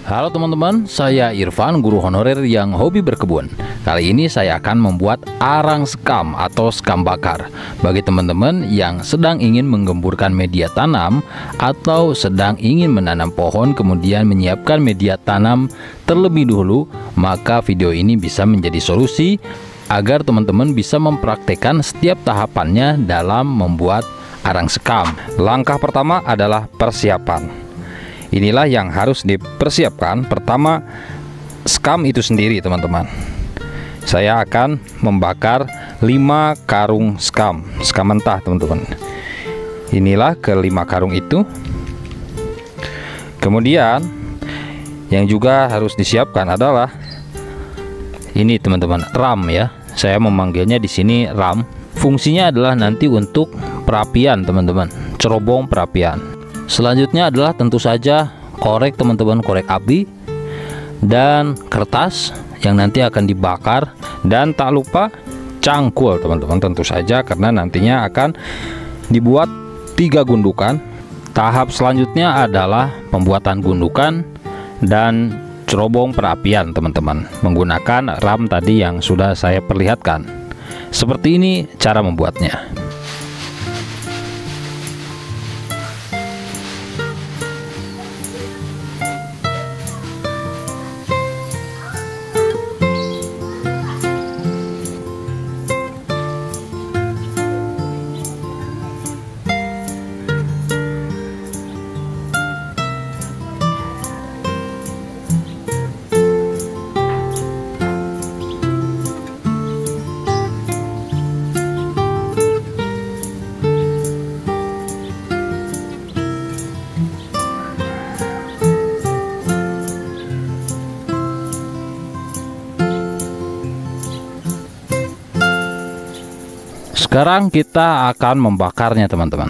Halo teman-teman, saya Irfan, guru honorer yang hobi berkebun. Kali ini saya akan membuat arang sekam atau sekam bakar bagi teman-teman yang sedang ingin menggemburkan media tanam atau sedang ingin menanam pohon kemudian menyiapkan media tanam terlebih dahulu. Maka video ini bisa menjadi solusi agar teman-teman bisa mempraktekkan setiap tahapannya dalam membuat arang sekam. Langkah pertama adalah persiapan. Inilah yang harus dipersiapkan. Pertama, sekam itu sendiri teman-teman. Saya akan membakar 5 karung sekam mentah teman-teman. Inilah ke-5 karung itu. Kemudian yang juga harus disiapkan adalah ini teman-teman, ram ya. Saya memanggilnya di sini ram. Fungsinya adalah nanti untuk perapian teman-teman, cerobong perapian. Selanjutnya adalah tentu saja korek teman-teman, korek api dan kertas yang nanti akan dibakar, dan tak lupa cangkul teman-teman, tentu saja karena nantinya akan dibuat 3 gundukan. Tahap selanjutnya adalah pembuatan gundukan dan cerobong perapian teman-teman, menggunakan ram tadi yang sudah saya perlihatkan. Seperti ini cara membuatnya. Sekarang kita akan membakarnya teman-teman.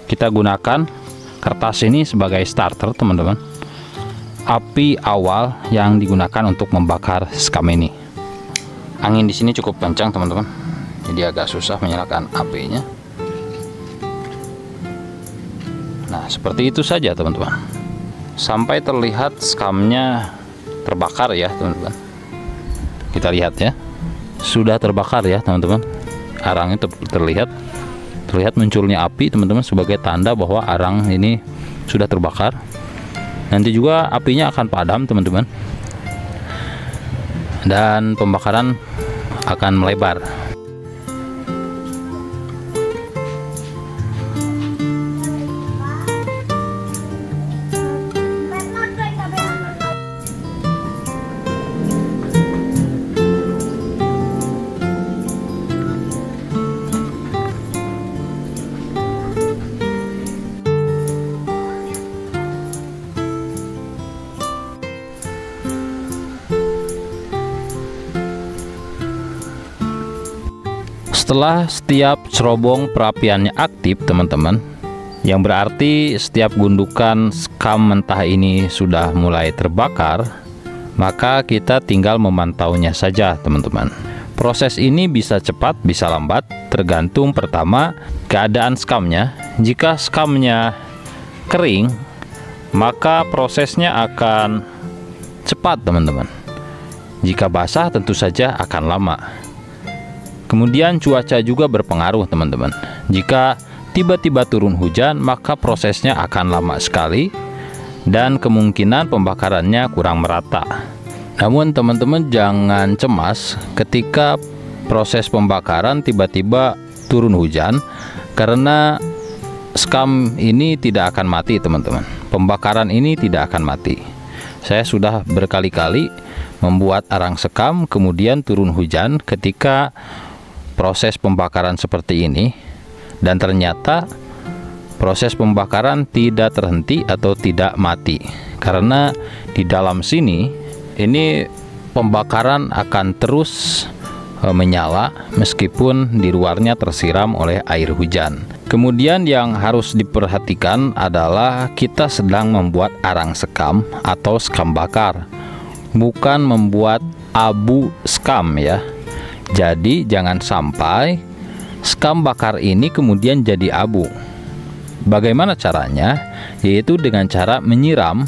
Kita gunakan kertas ini sebagai starter teman-teman. Api awal yang digunakan untuk membakar sekam ini. Angin di sini cukup kencang teman-teman, jadi agak susah menyalakan apinya. Nah seperti itu saja teman-teman, sampai terlihat skamnya terbakar ya teman-teman. Kita lihat ya, sudah terbakar ya teman-teman. Arang itu terlihat munculnya api teman-teman, sebagai tanda bahwa arang ini sudah terbakar. Nanti juga apinya akan padam teman-teman, dan pembakaran akan melebar. Setelah setiap cerobong perapiannya aktif teman-teman, yang berarti setiap gundukan sekam mentah ini sudah mulai terbakar, maka kita tinggal memantaunya saja teman-teman. Proses ini bisa cepat bisa lambat, tergantung pertama keadaan skamnya. Jika skamnya kering, maka prosesnya akan cepat teman-teman. Jika basah tentu saja akan lama. Kemudian cuaca juga berpengaruh teman-teman. Jika tiba-tiba turun hujan, maka prosesnya akan lama sekali dan kemungkinan pembakarannya kurang merata. Namun teman-teman jangan cemas ketika proses pembakaran tiba-tiba turun hujan, karena sekam ini tidak akan mati teman-teman. Pembakaran ini tidak akan mati. Saya sudah berkali-kali membuat arang sekam kemudian turun hujan ketika proses pembakaran seperti ini, dan ternyata proses pembakaran tidak terhenti atau tidak mati, karena di dalam sini ini pembakaran akan terus menyala meskipun di luarnya tersiram oleh air hujan. Kemudian yang harus diperhatikan adalah kita sedang membuat arang sekam atau sekam bakar, bukan membuat abu sekam ya. Jadi jangan sampai sekam bakar ini kemudian jadi abu. Bagaimana caranya? Yaitu dengan cara menyiram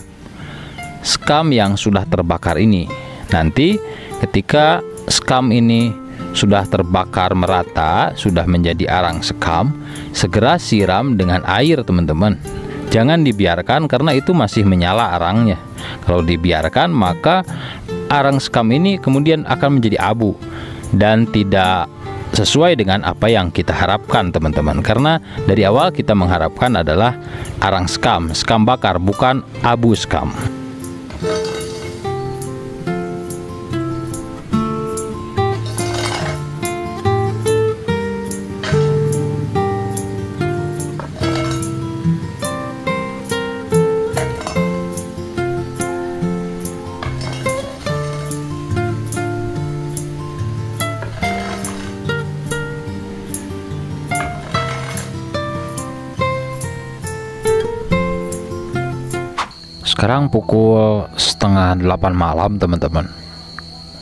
skam yang sudah terbakar ini. Nanti ketika skam ini sudah terbakar merata, sudah menjadi arang skam, segera siram dengan air teman-teman. Jangan dibiarkan karena itu masih menyala arangnya. Kalau dibiarkan maka arang skam ini kemudian akan menjadi abu dan tidak sesuai dengan apa yang kita harapkan teman-teman. Karena dari awal kita mengharapkan adalah arang skam bakar, bukan abu skam. Sekarang pukul setengah 8 malam teman-teman,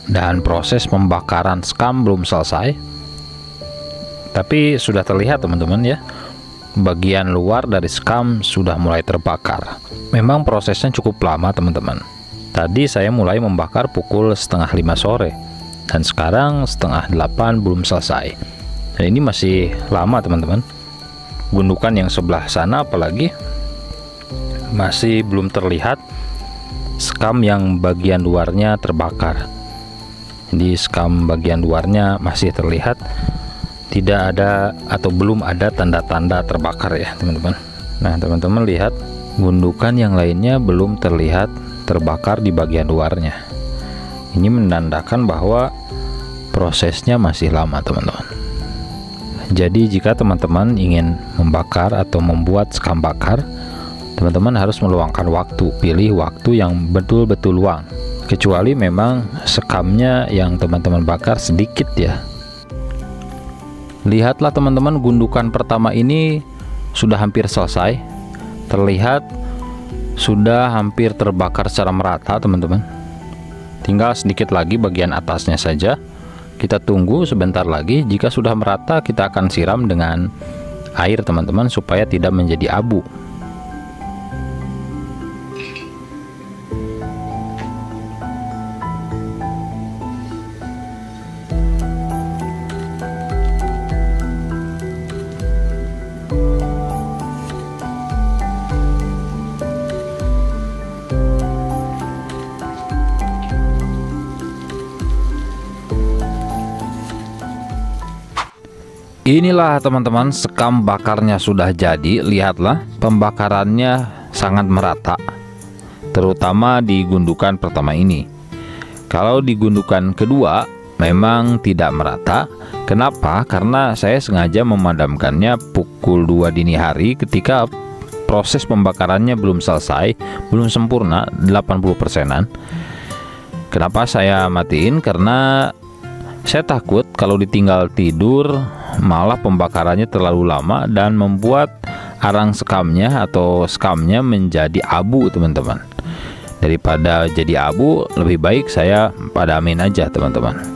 dan proses pembakaran skam belum selesai, tapi sudah terlihat teman-teman ya, bagian luar dari skam sudah mulai terbakar. Memang prosesnya cukup lama teman-teman. Tadi saya mulai membakar pukul setengah 5 sore, dan sekarang setengah 8 belum selesai. Dan ini masih lama teman-teman. Gundukan yang sebelah sana apalagi masih belum terlihat skam yang bagian luarnya terbakar. Jadi skam bagian luarnya masih terlihat, tidak ada atau belum ada tanda-tanda terbakar ya teman-teman. Nah teman-teman lihat, gundukan yang lainnya belum terlihat terbakar di bagian luarnya. Ini menandakan bahwa prosesnya masih lama teman-teman. Jadi jika teman-teman ingin membakar atau membuat skam bakar, teman-teman harus meluangkan waktu. Pilih waktu yang betul-betul luang, kecuali memang skamnya yang teman-teman bakar sedikit ya. Lihatlah teman-teman, gundukan pertama ini sudah hampir selesai. Terlihat sudah hampir terbakar secara merata teman-teman. Tinggal sedikit lagi bagian atasnya saja. Kita tunggu sebentar lagi. Jika sudah merata, kita akan siram dengan air teman-teman, supaya tidak menjadi abu. Inilah teman-teman, skam bakarnya sudah jadi. Lihatlah, pembakarannya sangat merata, terutama di gundukan pertama ini. Kalau di gundukan kedua memang tidak merata. Kenapa? Karena saya sengaja memadamkannya pukul 2 dini hari ketika proses pembakarannya belum selesai, belum sempurna, 80%-an. Kenapa saya matiin? Karena saya takut kalau ditinggal tidur malah pembakarannya terlalu lama dan membuat arang skamnya atau skamnya menjadi abu teman-teman. Daripada jadi abu, lebih baik saya padamin aja teman-teman.